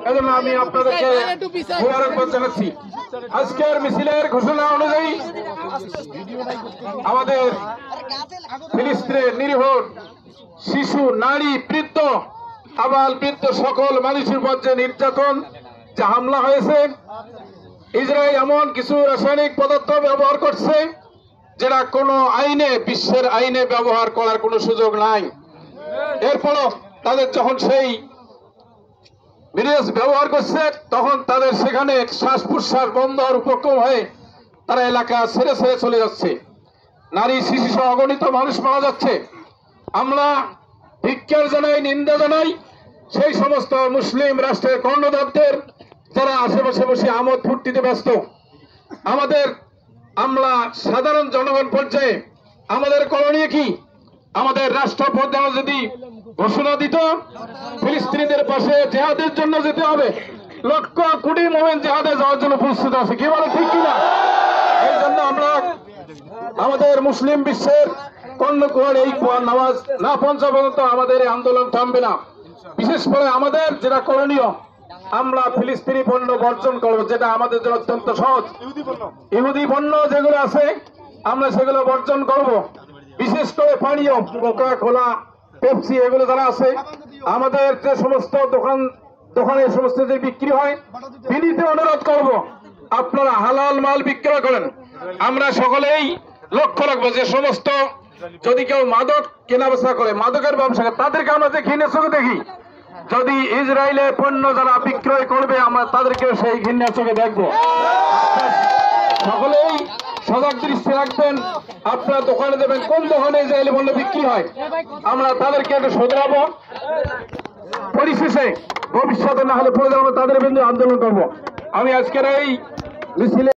এজন্য আমি আপনাদেরকে মোবারকবাদ জানাচ্ছি। আজকের মিছিলের ঘোষণা অনুযায়ী আমাদের ফিলিস্তিনের নিরীহ শিশু, নারী, বৃদ্ধ, আবাল বৃদ্ধ সকল মানুষের উপর যে নির্যাতন, যে হামলা হয়েছে, ইসরায়েল এমন কিছু রাসায়নিক পদার্থ ব্যবহার করছে যেটা কোনো আইনে, বিশ্বের আইনে ব্যবহার করার কোনো সুযোগ নাই। এরপরও তাদের যখন সেই বিদেশ ব্যবহার করছে তখন তাদের সেখানে শ্বাস প্রশ্বাস বন্ধ হওয়ার উপক্রম হয়ে তারা এলাকা ছেড়ে ছেড়ে চলে যাচ্ছে। নারী, শিশু সহ অগণিত মানুষ মারা যাচ্ছে। আমরা ধিক্কার জানাই, নিন্দা জানাই সেই সমস্ত মুসলিম রাষ্ট্রের কর্ণধারদের যারা আশেপাশে বসে আমোদ ফুর্তিতে ব্যস্ত। আমরা সাধারণ জনগণ পর্যায়ে আমাদের করণীয় কি? আমাদের রাষ্ট্রপ্রধান যদি ঘোষণা দিত ফিলিস্তিনিদের পাশে জিহাদের জন্য যেতে হবে, লক্ষ কোটি মোমেন জিহাদে যাওয়ার জন্য প্রস্তুত আছে, কি বলে ঠিক কিনা? এই জন্য আমরা আমাদের মুসলিম বিশ্বের কর্ণকুহর এই নামাজ না পৌঁছা পর্যন্ত আমাদের এই আন্দোলন থামবে না। বিশেষ করে আমাদের যেটা করণীয়, আমরা ফিলিস্তিনি পণ্য বর্জন করবো, যেটা আমাদের জন্য অত্যন্ত সহজ। ইহুদি পণ্য যেগুলো আছে আমরা সেগুলো বর্জন করব। বিশেষ করে পানীয়, কোকা কোলা, পেপসি, এগুলো যারা আছে আমাদের যে সমস্ত দোকানে সমস্ত যে বিক্রি হয়, বিনীত অনুরোধ করব আপনারা হালাল মাল বিক্রয় করেন। আমরা সকলেই লক্ষ্য রাখবো যে সমস্ত যদি কেউ মাদক কেনাবেচা করে, মাদকের ব্যবসা করে, তাদেরকে আমরা যে ঘৃণার চোখে দেখি, যদি ইসরায়েলের পণ্য যারা বিক্রয় করবে আমরা তাদেরকেও সেই ঘৃণার চোখে দেখবো। সকলেই সজাগ দৃষ্টি রাখবেন। আপনারা দোকানে দেবেন, কোন দোকানে ইসরায়েলি পণ্য বিক্রি হয় আমরা তাদেরকে একটু শোধরাবো। পরিশেষে ভবিষ্যতে না হলে পরে আমরা তাদের বিরুদ্ধে আন্দোলন করবো। আমি আজকের এই মিছিলে